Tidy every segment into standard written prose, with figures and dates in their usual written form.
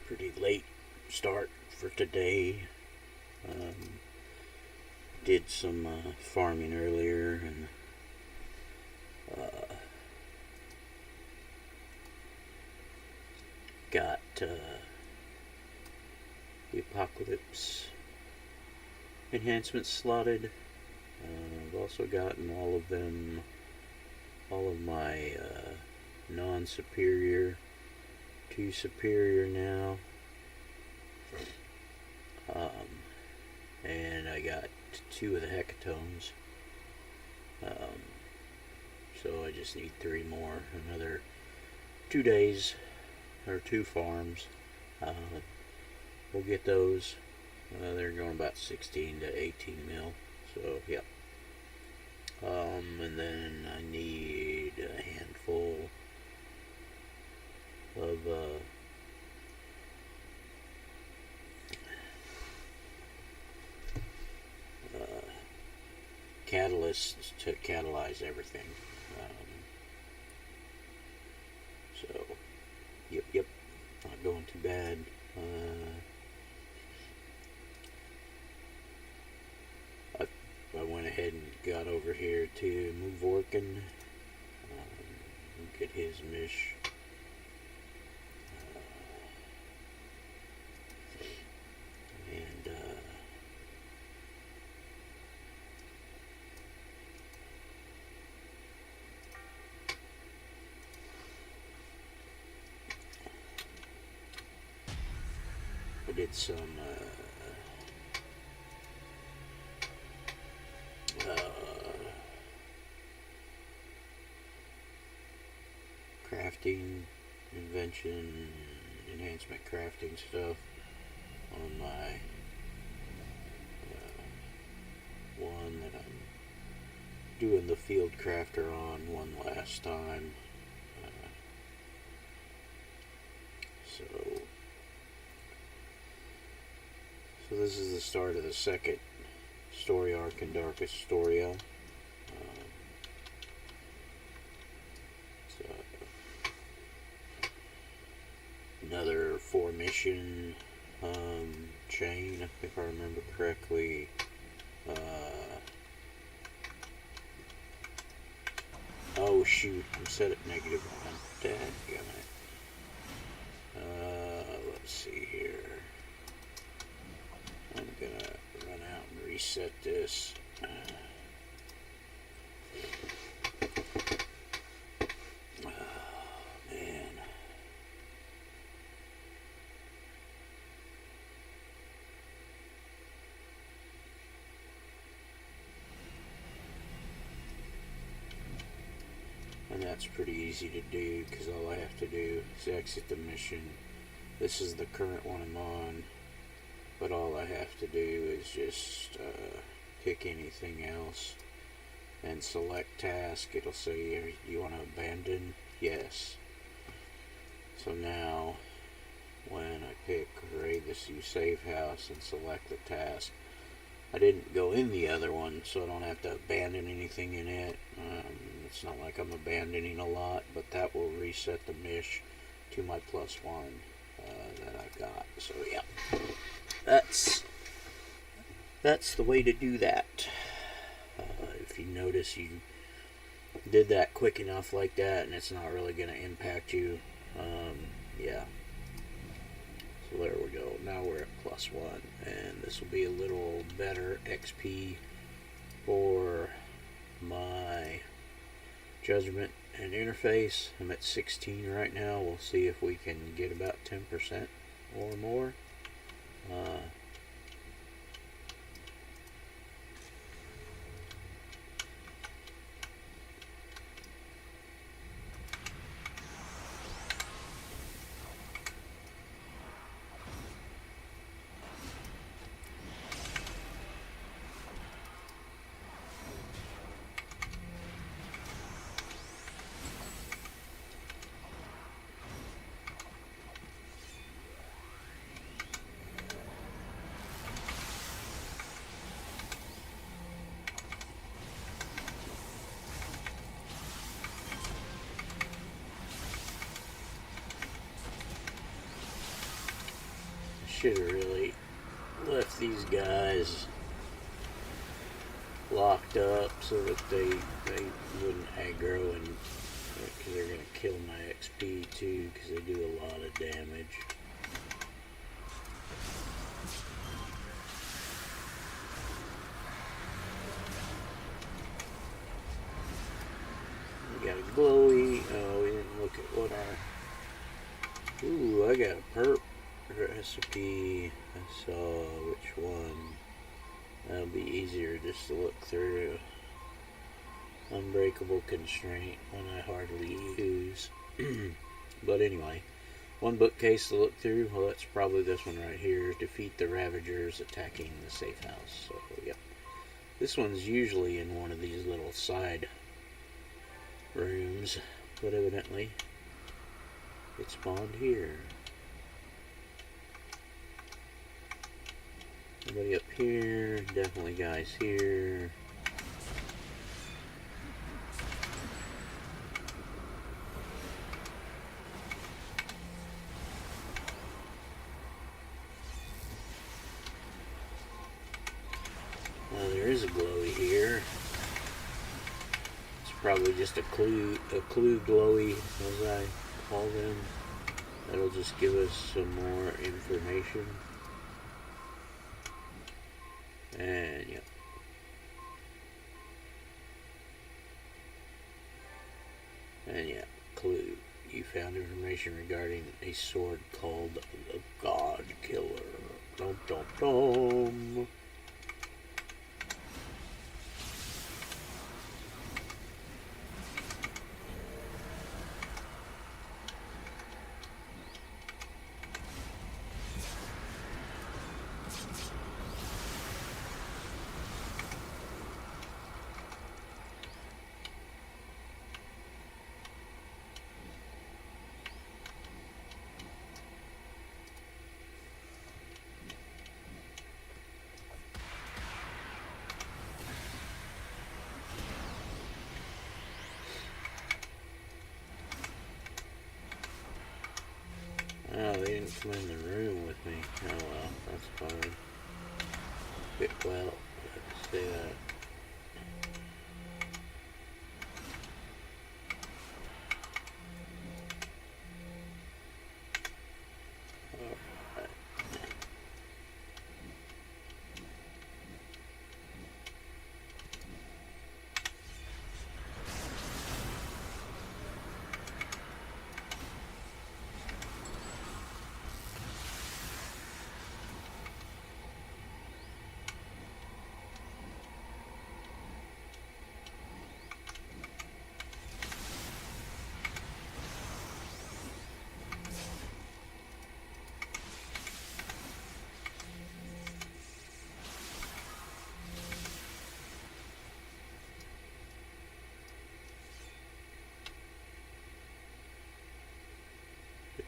Pretty late start for today. Did some farming earlier and got the Apocalypse enhancements slotted. I've also gotten all of my non-superior to superior now. And I got 2 of the hecatones. So I just need 3 more. Another 2 days, or 2 farms. We'll get those. They're going about 16 to 18 mil. So, yeah. And then I need a handful of catalysts to catalyze everything. So, yep, not going too bad. I went ahead and got over here to move Orkin, get his mish. I did some crafting, invention, enhancement crafting stuff on my one that I'm doing the field crafter on one last time. So this is the start of the second story arc in Darkest Storia. Another 4-mission chain, if I remember correctly. Oh shoot, I'm set at -1. Dadgummit. Let's see here. I'm gonna run out and reset this. Man. And that's pretty easy to do because all I have to do is exit the mission. This is the current one I'm on. But all I have to do is just pick anything else and select task. It'll say, you want to abandon? Yes. So now, when I pick raid this new safe house and select the task, I didn't go in the other one, so I don't have to abandon anything in it. It's not like I'm abandoning a lot, but that will reset the mish to my +1 that I've got. So yeah. That's the way to do that. If you notice you did that quick enough like that and it's not really going to impact you, yeah. So there we go. Now we're at +1, and this will be a little better XP for my judgment and interface. I'm at 16 right now. We'll see if we can get about 10% or more. should have really left these guys locked up so that they wouldn't aggro, and because they're gonna kill my XP too, because they do a lot of damage. We got a glowy. Oh, we didn't look at what our. Ooh, I got a perp recipe. I saw which one. That'll be easier just to look through. Unbreakable constraint, one I hardly use. But anyway, one bookcase to look through. Well, that's probably this one right here. Defeat the Ravagers attacking the safe house. So, yep. This one's usually in one of these little side rooms, but evidently it spawned here. Nobody up here. Definitely guys here. Well, there is a glowy here. It's probably just a clue glowy, as I call them. That'll just give us some more information. And yep. And yeah, clue. You found information regarding a sword called the God Killer. Dum dum dum. Oh, they didn't come in the room with me. Oh well, that's fine. Well, let's say that. Alright.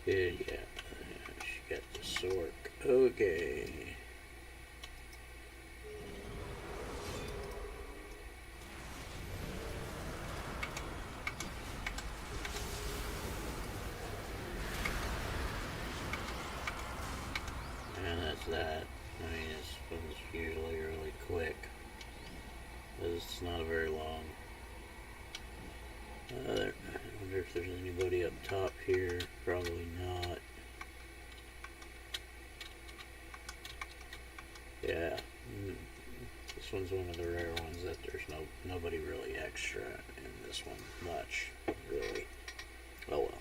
Yeah, she got the sword. Okay. And that's that. I mean, this one's usually really quick. It's not very long. I wonder if there's anybody up top here. Probably not. Yeah. This one's one of the rare ones that there's nobody really extra in this one. Much, really. Oh well.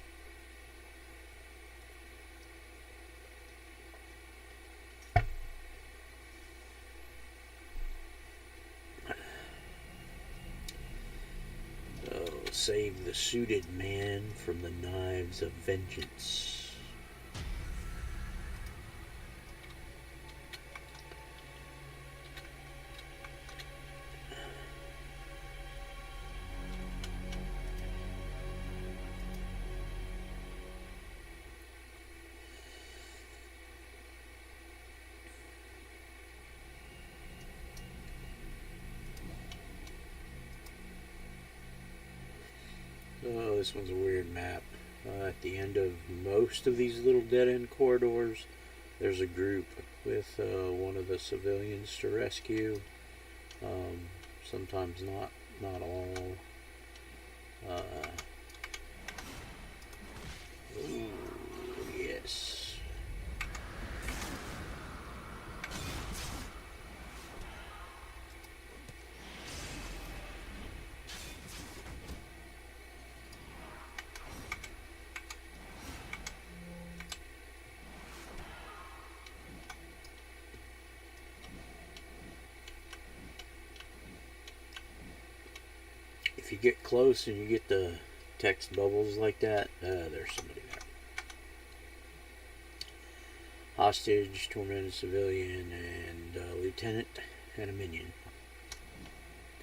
Save the suited man from the knives of vengeance. Oh, this one's a weird map. At the end of most of these little dead-end corridors, there's a group with one of the civilians to rescue. Sometimes not all. Ooh, yes. If you get close and you get the text bubbles like that, there's somebody there. Hostage, tormented civilian, and lieutenant and a minion.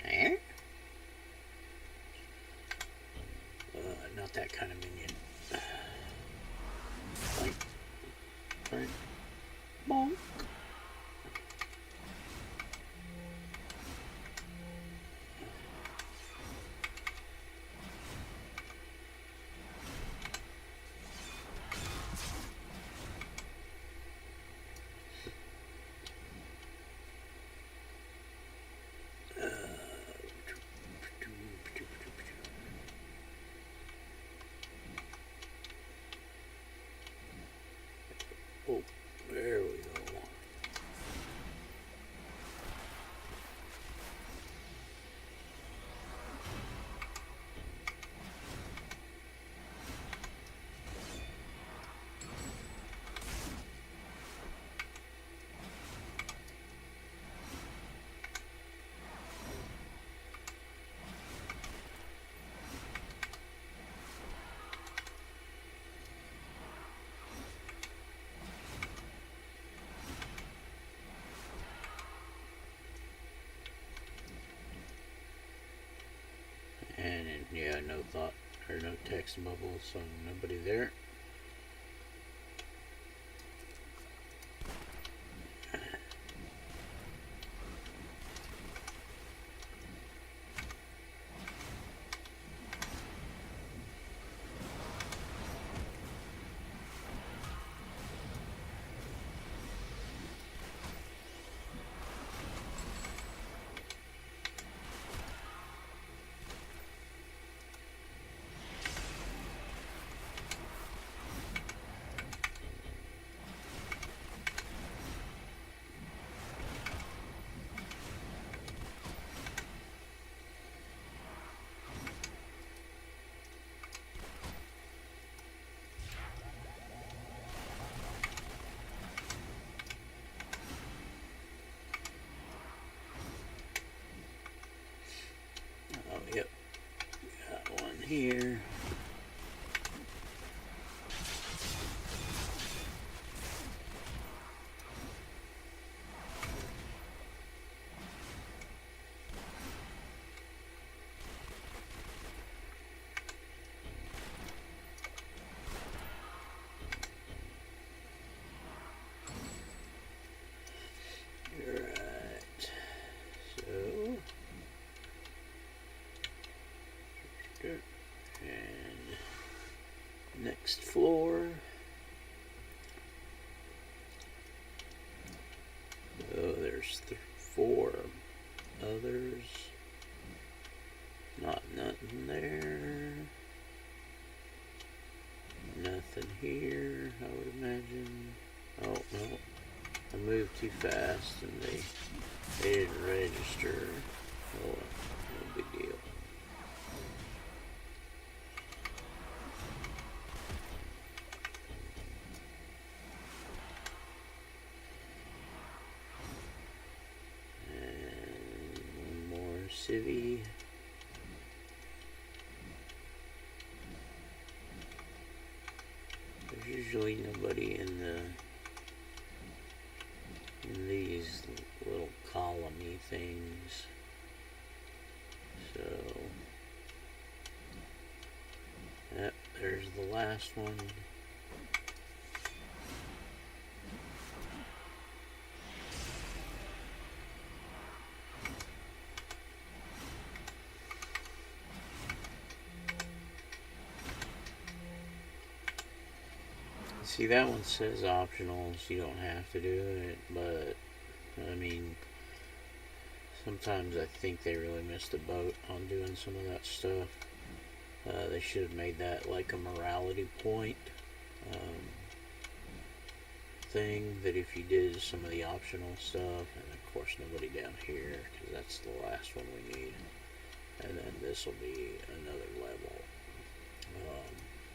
Eh? Not that kind of minion. Like, right? Bonk. Oh, there we go. And yeah, no thought or no text bubble, so nobody there. Oh, yep. Got one here. Right. So. And next floor. Oh, there's 4 others. Nothing there. Nothing here, I would imagine. Oh, no. I moved too fast and they didn't register. Oh, no big deal. And one more civvy. There's usually nobody in these little columny things. So, yep, there's the last one. See, that one says optional, so you don't have to do it, but I mean, sometimes I think they really missed the boat on doing some of that stuff. They should have made that like a morality point thing, that if you did some of the optional stuff, and of course nobody down here, because that's the last one we need, and then this will be another level.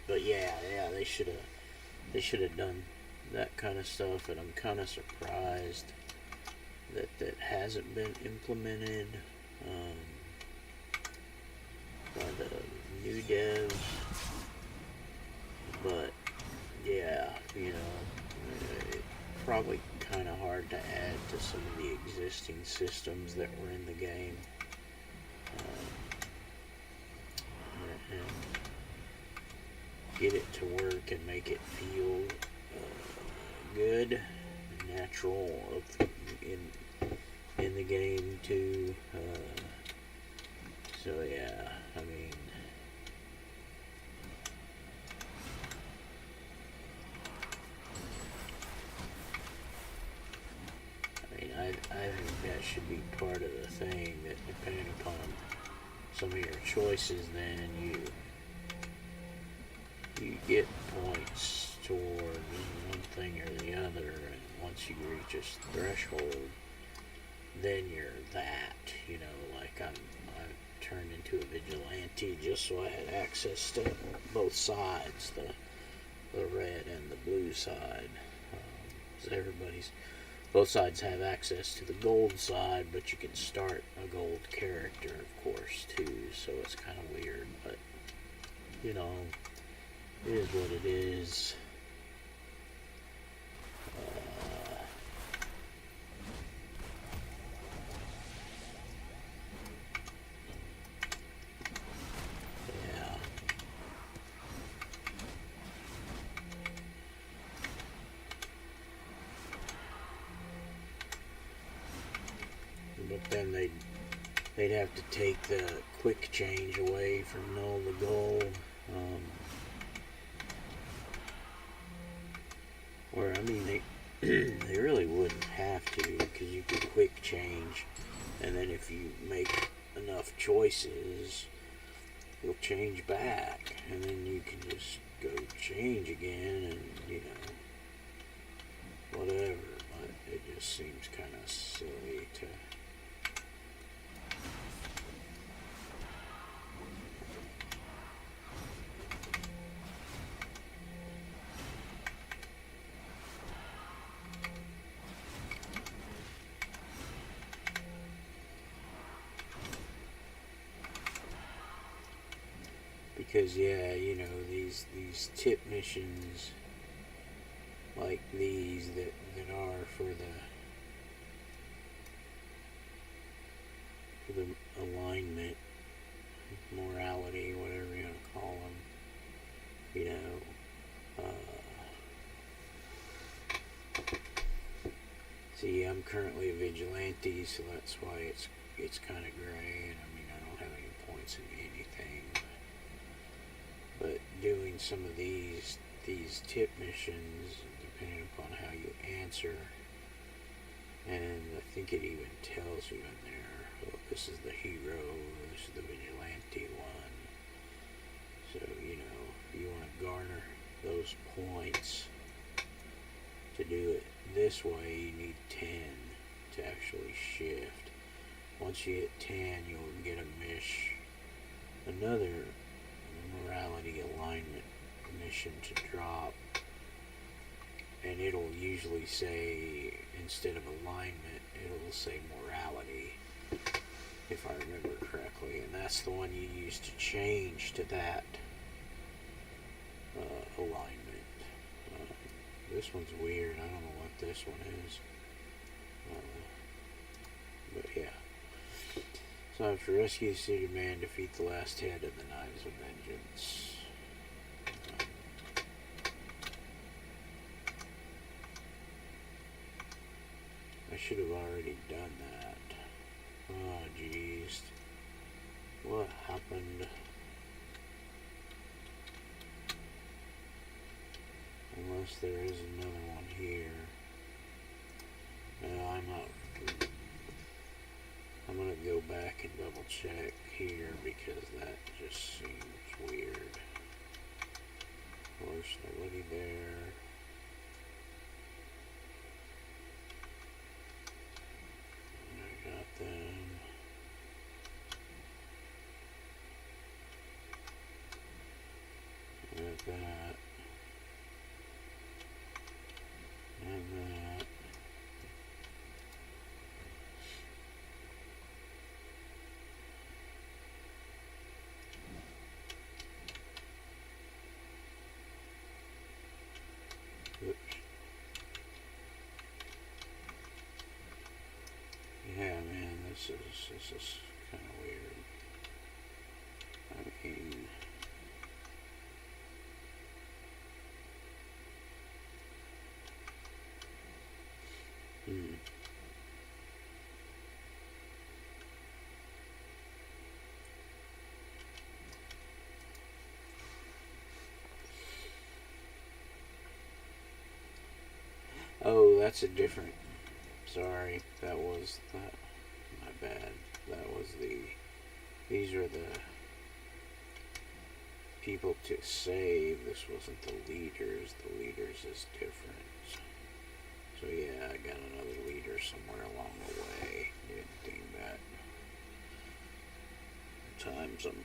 But yeah, they should have done that kind of stuff, and I'm kind of surprised that that hasn't been implemented by the new devs. But yeah, you know, probably kind of hard to add to some of the existing systems that were in the game. And get it to work and make it feel good and natural in the game too. So yeah, I mean, I think that should be part of the thing, that depending upon some of your choices, then you get points toward one thing or the other, and once you reach a threshold, then you're that, you know, like I've turned into a vigilante just so I had access to both sides, the red and the blue side. So both sides have access to the gold side, but you can start a gold character, of course, too, so it's kind of weird, but, you know, it is what it is. Yeah. But then they'd have to take the quick change away from null to gold. Or, I mean, they really wouldn't have to, because you could quick change, and then if you make enough choices, you'll change back, and then you can just go change again, and, you know, whatever. But it just seems kind of silly to... Because, yeah, you know, these tip missions, like these that are for the alignment, morality, whatever you want to call them, you know, see, I'm currently a vigilante, so that's why it's kind of gray, and I mean, I don't have any points in anything. But doing some of these tip missions, depending upon how you answer, and I think it even tells you in there, oh, this is the hero, this is the vigilante one. So, you know, if you want to garner those points to do it this way, you need 10 to actually shift. Once you hit 10, you'll get another morality alignment mission to drop, and it'll usually say, instead of alignment, it'll say morality, if I remember correctly, and that's the one you use to change to that alignment. This one's weird. I don't know what this one is, but yeah. So after rescue the city man, defeat the last head of the Knives of Vengeance. I should have already done that. Oh, jeez. What happened? Unless unless there is another one here. I'm gonna go back and double check here because that just seems weird. Of course, nobody there. I got them. Got that. And that. Oops. Yeah, man, this is kind of weird. I mean, Oh, that's a different. Sorry, that was that. My bad. That was the. These are the people to save. This wasn't the leaders. The leaders is different. So yeah, I got another leader somewhere along the way. Didn't think that. Sometimes I'm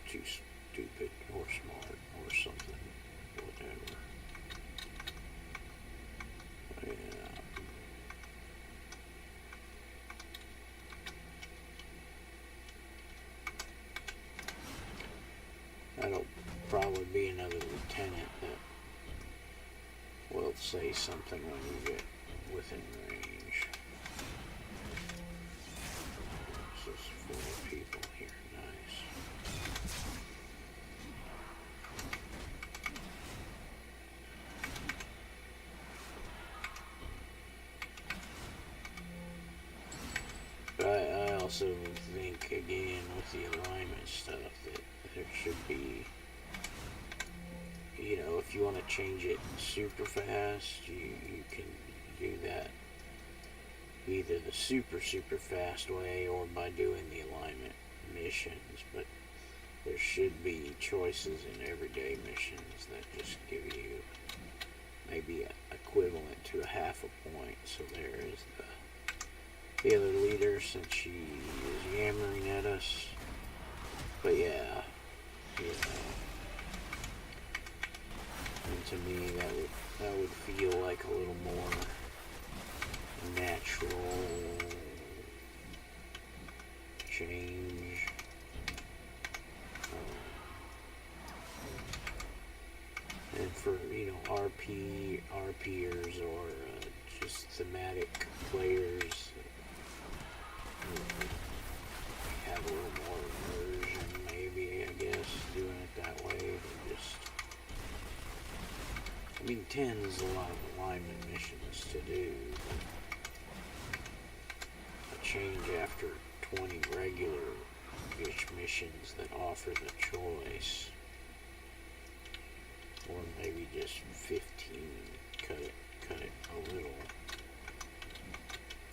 too stupid or smart or something. Whatever. Yeah. That'll probably be another lieutenant that will say something when you get within range. This is 4 people here. Nice. But I also think, again, with the alignment stuff, that there should be, you know, if you want to change it super fast, you can do that either the super fast way or by doing the alignment missions. But there should be choices in everyday missions that just give you maybe equivalent to a half a point. So there is the other leader, since she is yammering at us. But yeah, you know, and to me that would feel like a little more natural change. And for, you know, RPers or just thematic players, have a little more immersion, maybe, I guess, doing it that way. Than just, I mean, 10 is a lot of alignment missions to do, but a change after 20 regular-ish missions that offer the choice, or maybe just 15, cut it a little,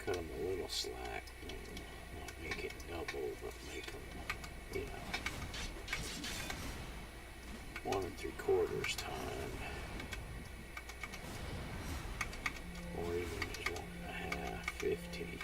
cut them a little slack. Not make it double, but make them, you know, 1 3/4 time, or even just 1 1/2, 50.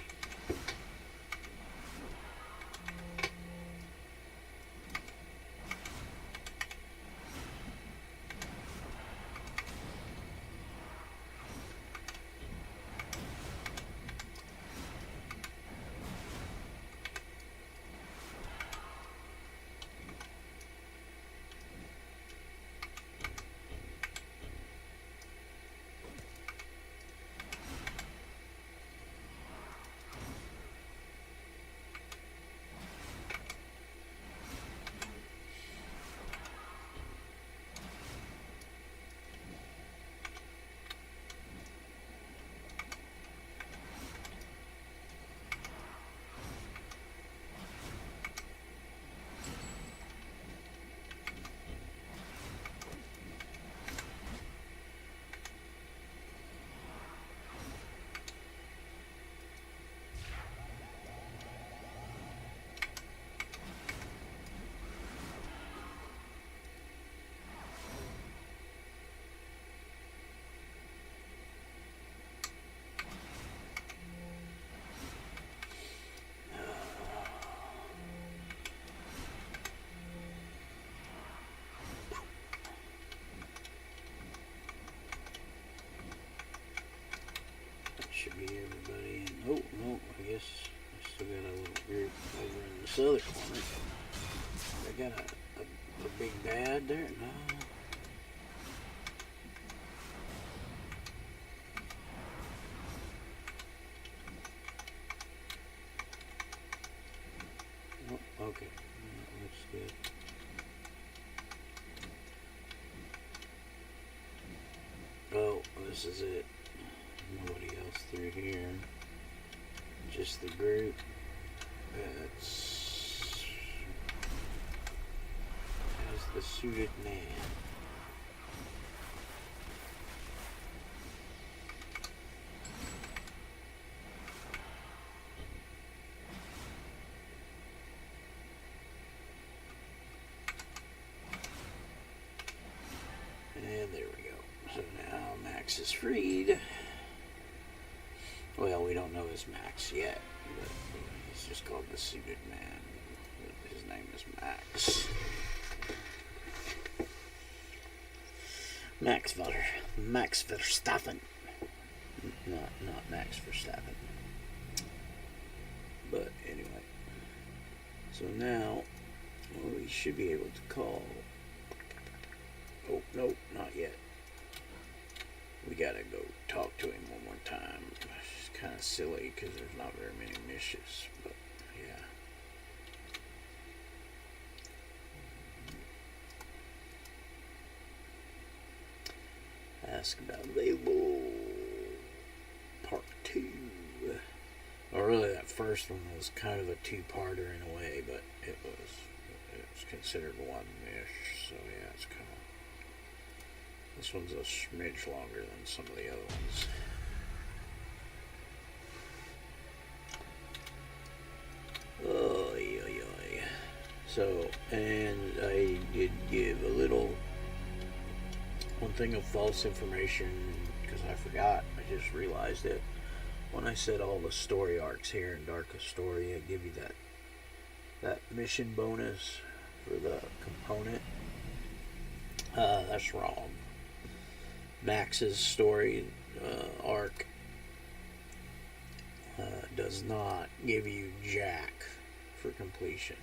be everybody in. Oh, no, I guess I still got a little group over in this other corner. They got a big bad there? No. Oh, okay. That looks good. Oh, this is it. Nobody else through here. Just the group. That's as the suited man. And there we go. So now Max is freed. Well, we don't know his Max yet, but he's just called the suited man. His name is Max. Max Verstappen. Not Max Verstappen. But anyway. So now we should be able to call. Oh, no, not yet. We gotta go talk to him one more time. It's kind of silly because there's not very many missions, but yeah. Ask about available part 2. Or really, that first one was kind of a two-parter in a way, but it was considered one mish. So yeah, it's kind of. This one's a smidge longer than some of the other ones. Oh, yeah. So, and I did give a little one thing of false information because I forgot. I just realized it when I said all the story arcs here in Darkest Story. I give you that mission bonus for the component. That's wrong. Max's story arc does not give you jack for completion,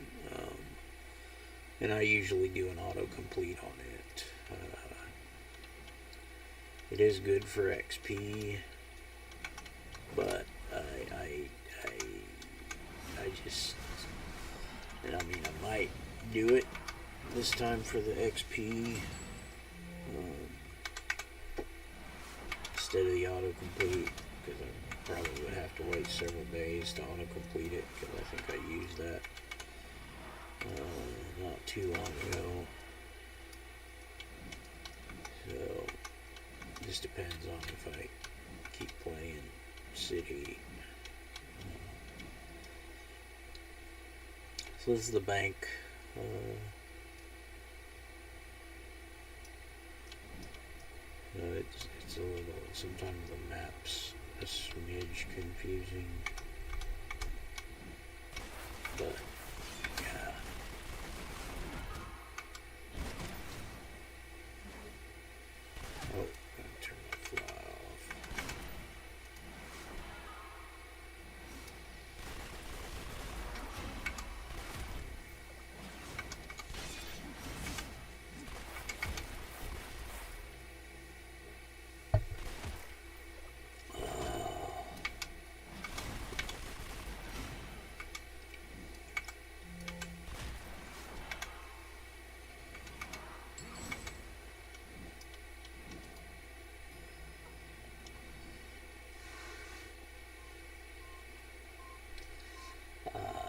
and I usually do an autocomplete on it. It is good for XP, but I just, and I mean, I might do it this time for the XP. Instead of the autocomplete, because I probably would have to wait several days to autocomplete it, because I think I used that not too long ago. So, it just depends on if I keep playing City. So this is the bank. It's a little, sometimes the map's a smidge confusing, but yeah. Oh, I'm gonna turn my fly off.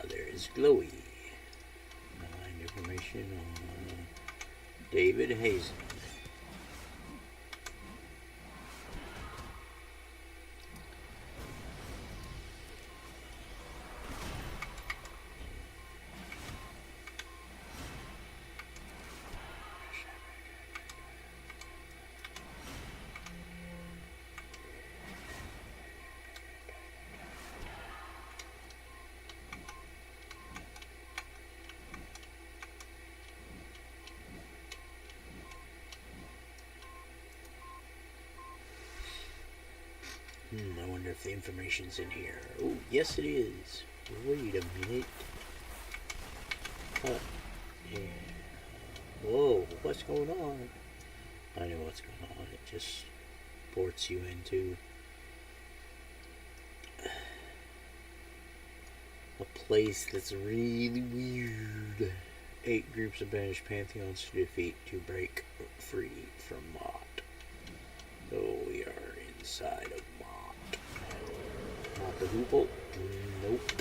There is Glowy. Find information on David Hazen. I wonder if the information's in here. Oh, yes it is. Wait a minute. Huh. Yeah. Whoa, what's going on? I know what's going on. It just ports you into a place that's really weird. 8 groups of banished pantheons to defeat to break free from Mott. So we are inside of Mott. Not the Hoople? Nope.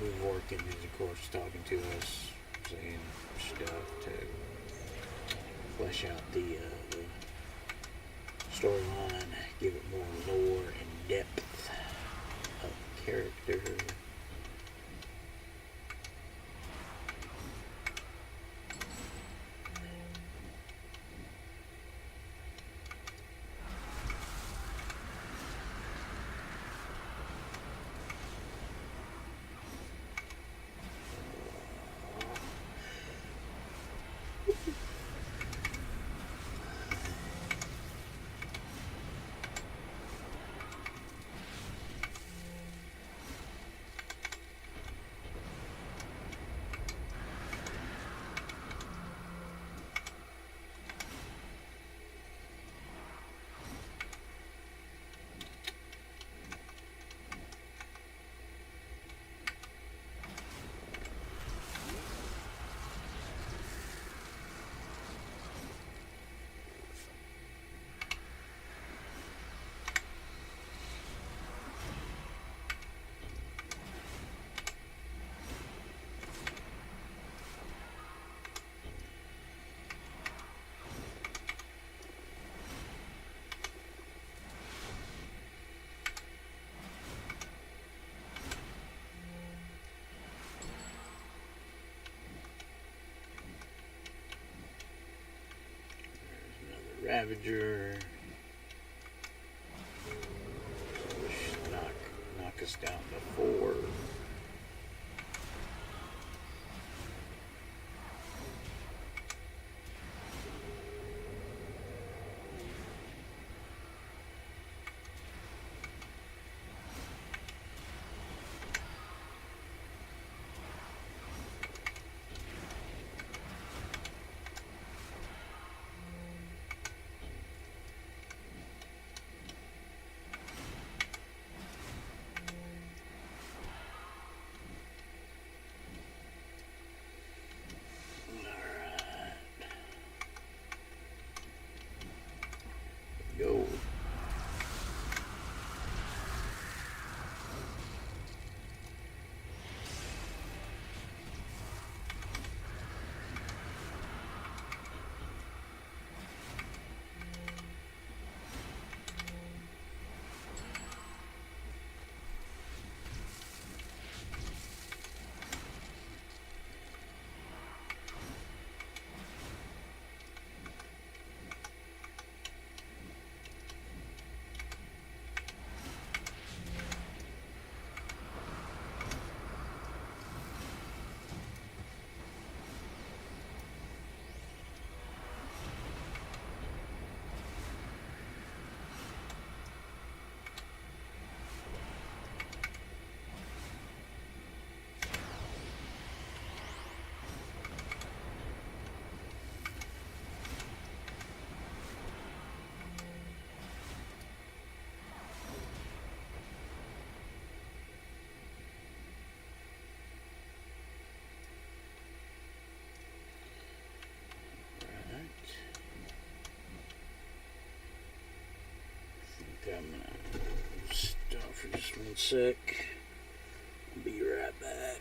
And Morgan is, of course, talking to us, saying stuff to flesh out the storyline, give it more lore and depth of character. Ravager. Knock us down to 4. Go. I'm gonna stop for just 1 sec. I'll be right back.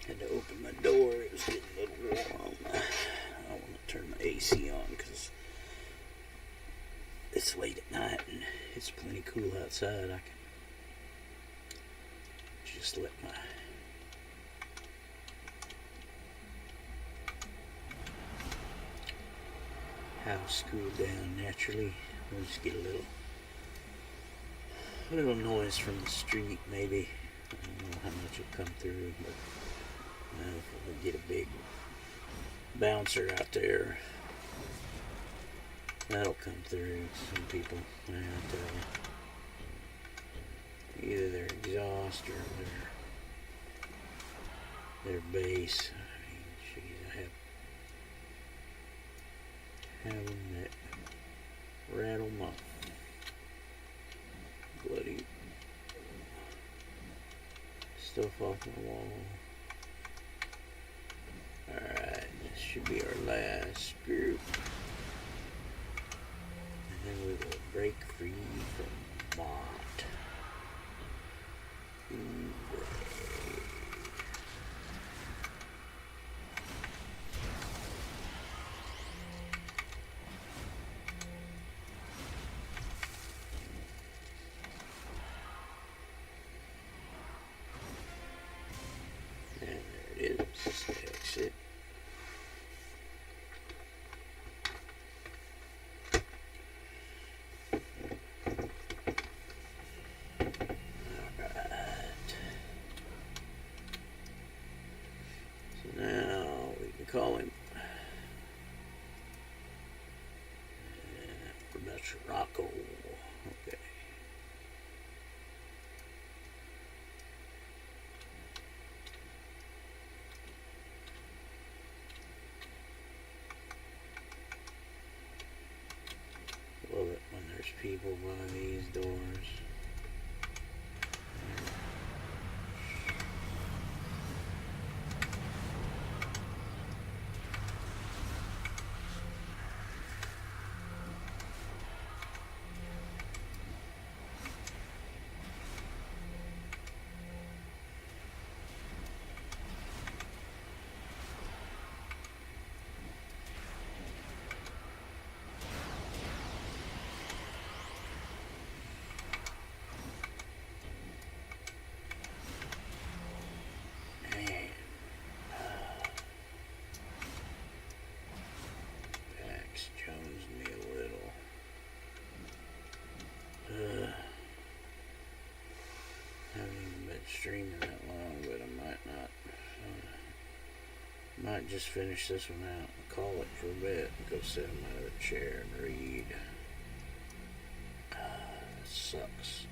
Had to open my door. It was getting a little warm. I want to turn my AC on because it's late at night and it's plenty cool outside. I can just let my house cool down naturally. We'll just get a little noise from the street maybe. I don't know how much will come through, but if we get a big bouncer out there, that'll come through. Some people have either their exhaust or their bass. I mean, geez, I have them that rattle my bloody stuff off my wall. Alright, this should be our last group. And then we will break free from Mott. And there it is, exit. Call him. That's Rocco. Okay. Love it when there's people by these doors. Streaming that long, but I might not. Might just finish this one out and call it for a bit and go sit in my other chair and read. That sucks.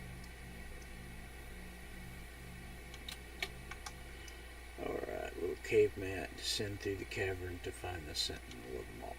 Alright, little cave mat, descend through the cavern to find the Sentinel of Mott.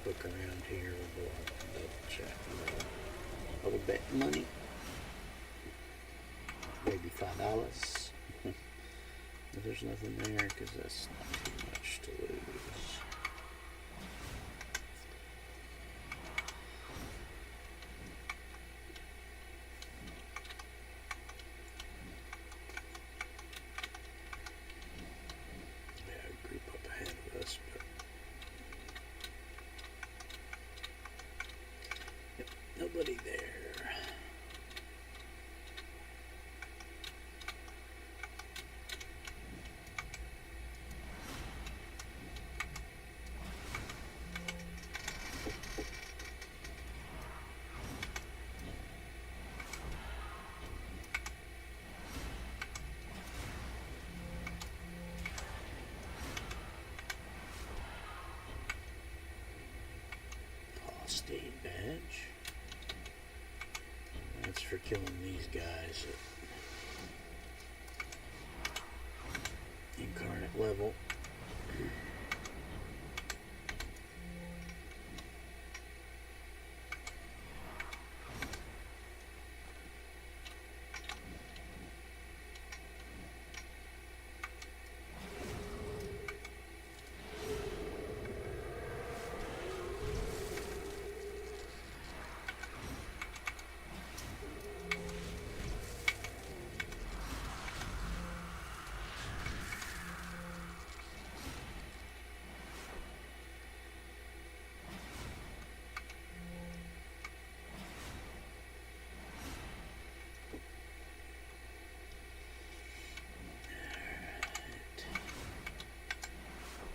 Look around here. We'll go up and double check. A little bet money. Maybe $5. But there's nothing there because that's not too much to lose. Yeah, group up ahead of us, but yep, nobody there. State badge. That's for killing these guys at incarnate level.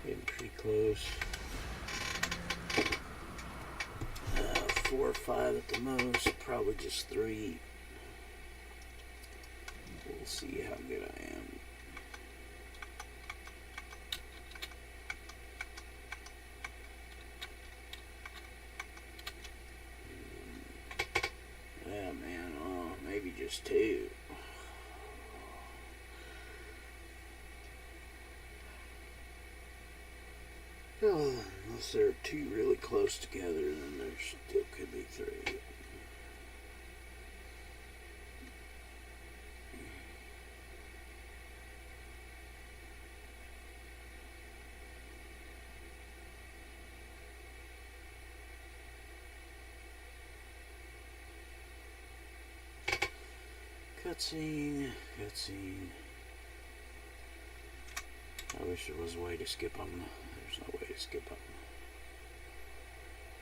Getting pretty close. 4 or 5 at the most, probably just 3. We'll see how good I am. Yeah, man, maybe just 2. Unless there are 2 really close together, then there still could be 3. Cutscene. I wish there was a way to skip them. There's no way to skip them.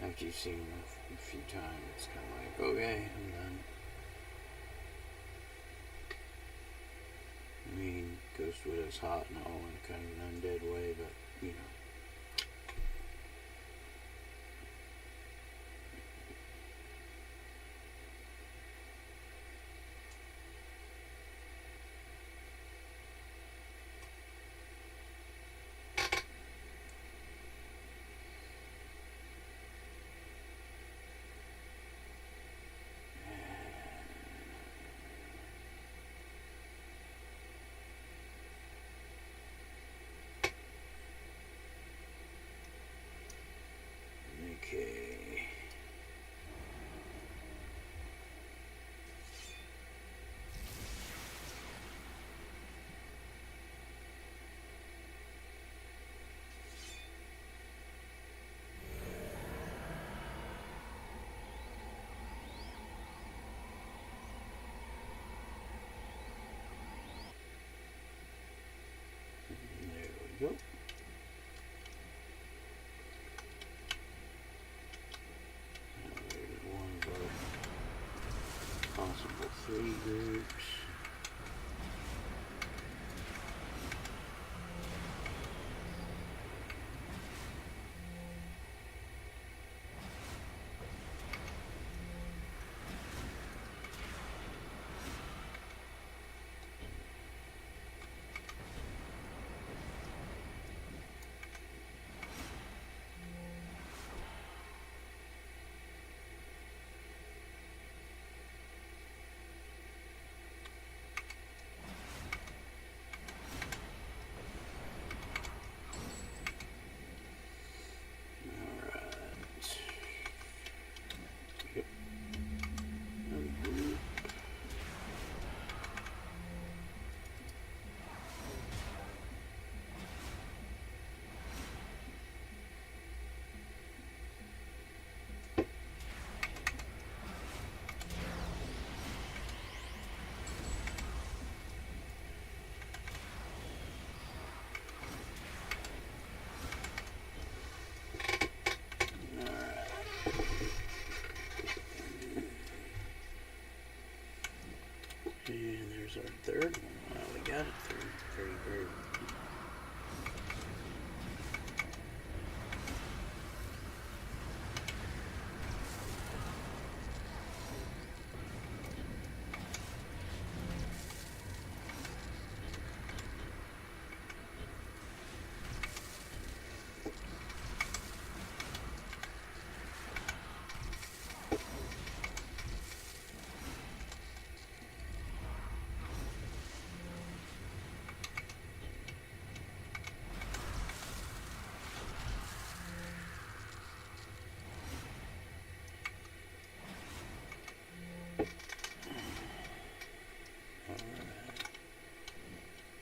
After you've seen them a few times, it's kind of like, okay, I'm done. I mean, Ghost Widow's hot and all in kind of an undead way, but, you know. Okay. There we go. Possible 3 groups. third one. Well, we got it through. Very, very.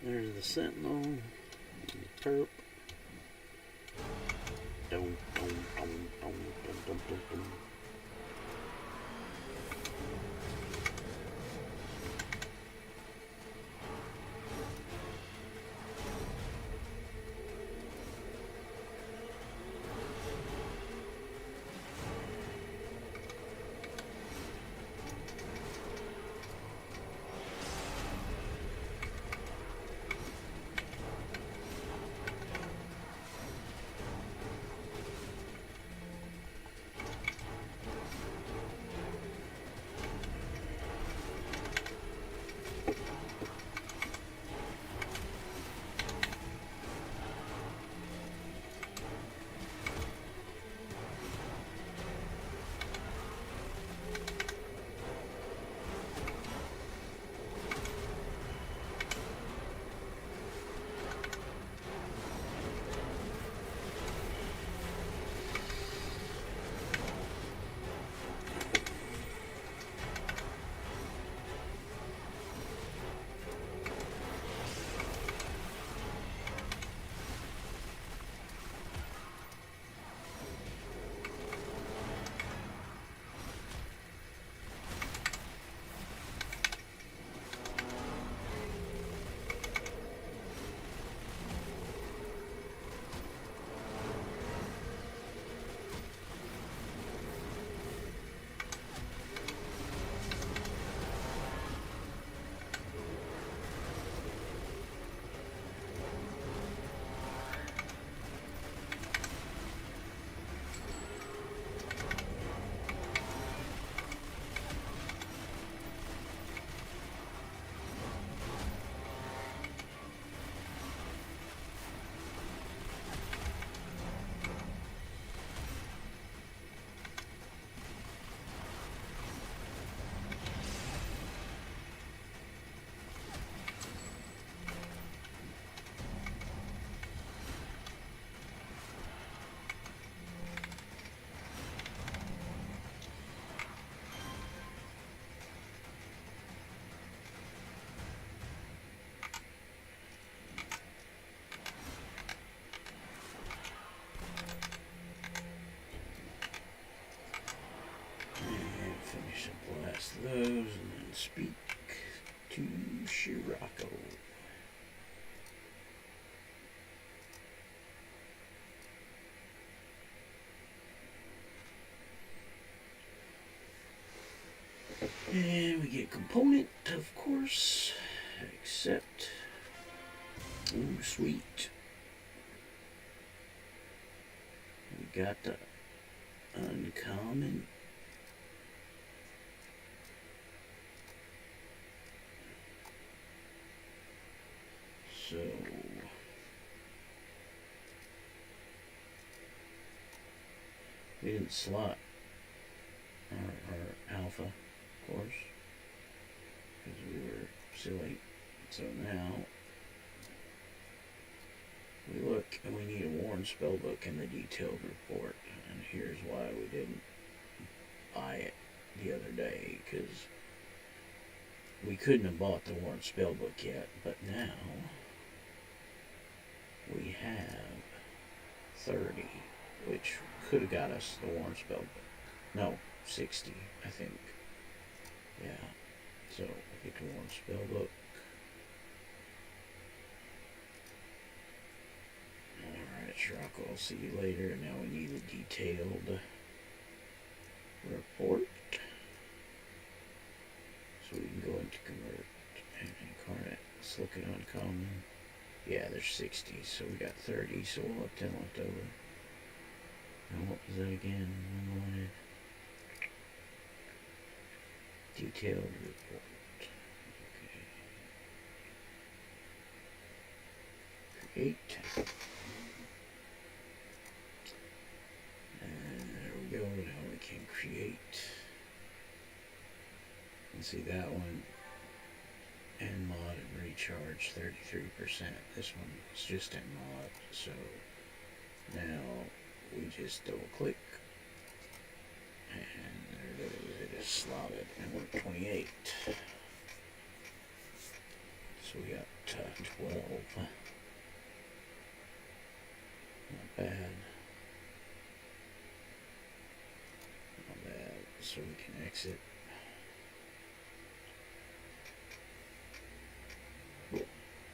There's the sentinel, the perp. Dum, dum, dum, dum, dum, dum, dum, dum. Blast those and then speak to Shirako. And we get component, of course, except, ooh, sweet. We got the uncommon. So we didn't slot our alpha, of course, because we were silly. So now we look and we need a Warren spellbook in the detailed report, and here's why we didn't buy it the other day, because we couldn't have bought the Warren spellbook yet, but now we have 30, which could have got us the Warren spellbook. No, 60, I think. Yeah. So we get the Warren spellbook. Alright, Shirako, I'll see you later. Now we need a detailed report. So we can go into convert and incarnate. Let's look at uncommon. Yeah, there's 60, so we got 30, so we'll have 10 left over. Now what was that again? Unwanted. Detailed report. Okay. Create. And there we go. Now we can create. And see that one. And mod and recharge 33%. This one is just in mod. So now we just double click. And there it is. It is slotted. And we're 28. So we got 12. Not bad. Not bad. So we can exit.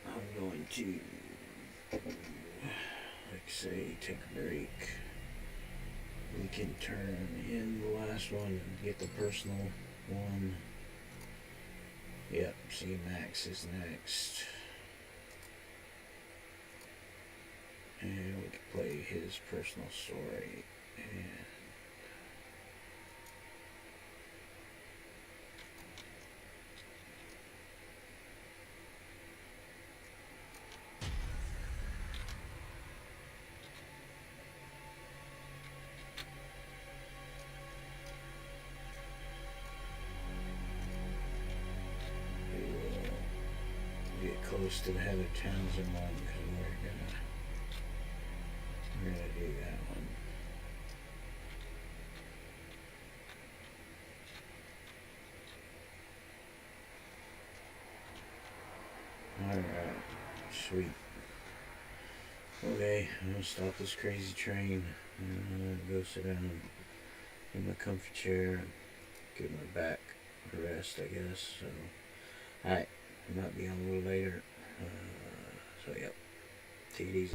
I'm going to, like say, take a break. We can turn in the last one and get the personal one. Yep, see Max is next. And we can play his personal story. And close to the Heather Townsend one because we're gonna do that one. Alright, sweet. Okay, I'm gonna stop this crazy train and I'm gonna go sit down in my comfy chair and give my back a rest, I guess. So, alright, I might be on a little later. So, yep, take it easy.